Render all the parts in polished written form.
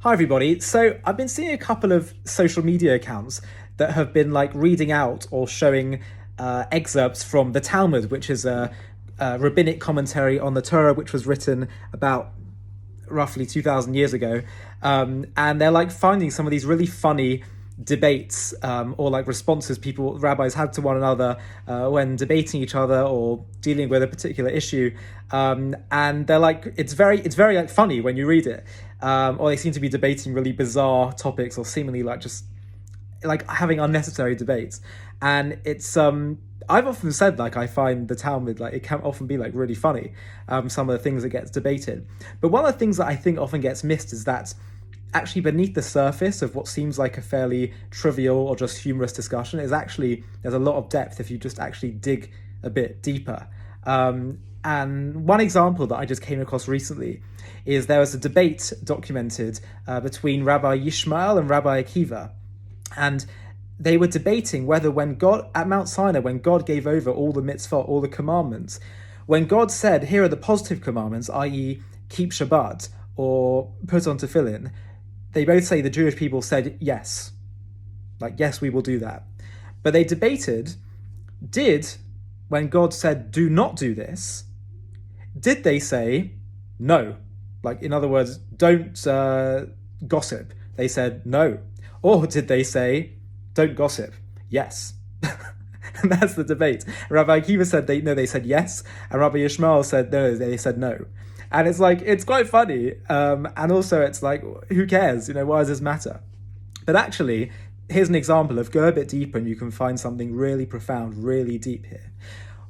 Hi everybody. So I've been seeing a couple of social media accounts that have been like reading out or showing excerpts from the Talmud, which is a rabbinic commentary on the Torah, which was written about roughly 2,000 years ago. And they're like finding some of these really funny debates or like responses rabbis had to one another when debating each other or dealing with a particular issue, and they're like it's very like funny when you read it, or they seem to be debating really bizarre topics or seemingly like just like having unnecessary debates. And it's I've often said like I find the Talmud like it can often be like really funny, some of the things that gets debated. But one of the things that I think often gets missed is that actually beneath the surface of what seems like a fairly trivial or just humorous discussion is actually there's a lot of depth if you just actually dig a bit deeper. And one example that I just came across recently is there was a debate documented between Rabbi Yishmael and Rabbi Akiva. And they were debating whether when God, at Mount Sinai, when God gave over all the mitzvot, all the commandments, when God said, here are the positive commandments, i.e. keep Shabbat or put on tefillin, they both say the Jewish people said yes. Like, yes, we will do that. But they debated, when God said, do not do this, did they say no? Like, in other words, don't gossip. They said no. Or did they say, don't gossip? Yes. And that's the debate. Rabbi Akiva said they said yes. And Rabbi Yishmael said no, they said no. And it's like, it's quite funny. And also it's like, who cares? Why does this matter? But actually, here's an example of go a bit deeper and you can find something really profound, really deep here.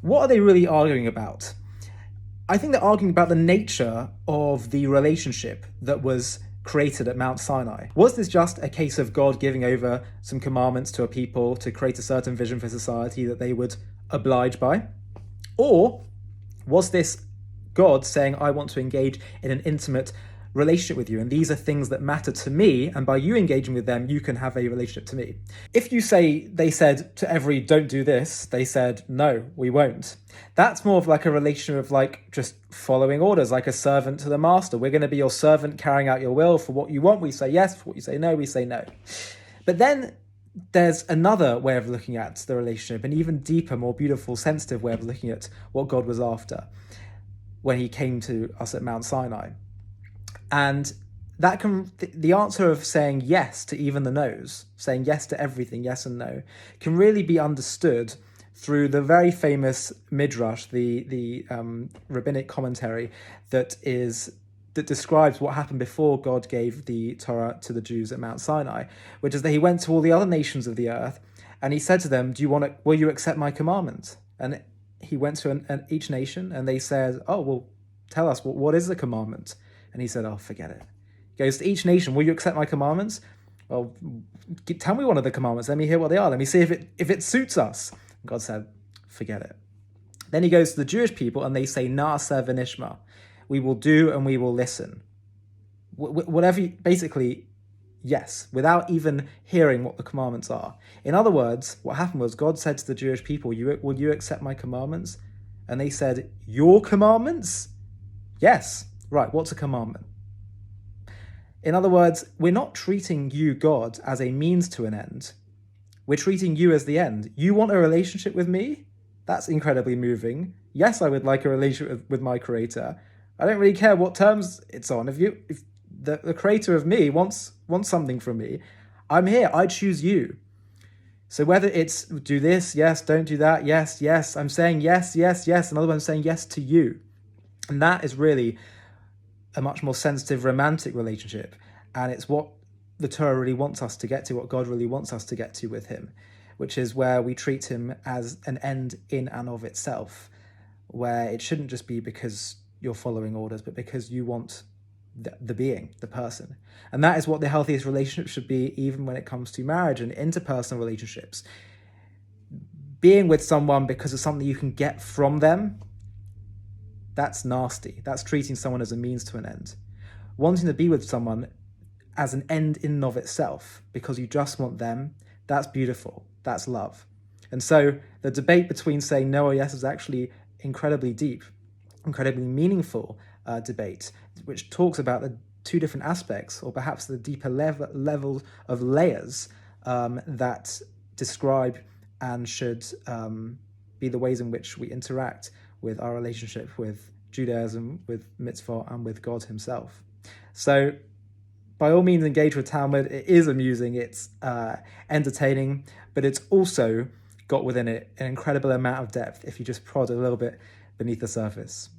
What are they really arguing about? I think they're arguing about the nature of the relationship that was created at Mount Sinai. Was this just a case of God giving over some commandments to a people to create a certain vision for society that they would oblige by? Or was this God saying, I want to engage in an intimate relationship with you, and these are things that matter to me, and by you engaging with them, you can have a relationship to me? If you say they said to every don't do this, they said, no, we won't. That's more of like a relation of like just following orders, like a servant to the master. We're going to be your servant carrying out your will. For what you want, we say yes. For what you say no, we say no. But then there's another way of looking at the relationship, an even deeper, more beautiful, sensitive way of looking at what God was after when he came to us at Mount Sinai. And that the answer of saying yes to even the no's, saying yes to everything, yes and no, can really be understood through the very famous Midrash, the rabbinic commentary that describes what happened before God gave the Torah to the Jews at Mount Sinai, which is that he went to all the other nations of the earth and he said to them, will you accept my commandments? And he went to each nation and they said, oh, well, tell us, what is the commandment? And he said, oh, forget it. He goes to each nation, will you accept my commandments? Well, tell me one of the commandments. Let me hear what they are. Let me see if it suits us. And God said, forget it. Then he goes to the Jewish people and they say, Na'aseh v'nishma. We will do and we will listen. Whatever, basically, yes, without even hearing what the commandments are. In other words, what happened was God said to the Jewish people, will you accept my commandments? And they said, your commandments? Yes. Right, what's a commandment? In other words, we're not treating you, God, as a means to an end. We're treating you as the end. You want a relationship with me? That's incredibly moving. Yes, I would like a relationship with my creator. I don't really care what terms it's on. If the creator of me wants something from me, I'm here. I choose you. So whether it's do this, yes, don't do that, yes, yes, I'm saying yes, yes, yes. Another one saying yes to you. And that is really a much more sensitive, romantic relationship. And it's what the Torah really wants us to get to, what God really wants us to get to with him, which is where we treat him as an end in and of itself, where it shouldn't just be because you're following orders, but because you want the being, the person. And that is what the healthiest relationship should be, even when it comes to marriage and interpersonal relationships. Being with someone because of something you can get from them, that's nasty. That's treating someone as a means to an end. Wanting to be with someone as an end in and of itself because you just want them, that's beautiful. That's love. And so the debate between saying no or yes is actually incredibly deep, incredibly meaningful debate, which talks about two different aspects, or perhaps the deeper level of layers that describe and should be the ways in which we interact with our relationship with Judaism, with mitzvah, and with God himself. So by all means, engage with Talmud. It is amusing, it's entertaining, but it's also got within it an incredible amount of depth if you just prod a little bit beneath the surface.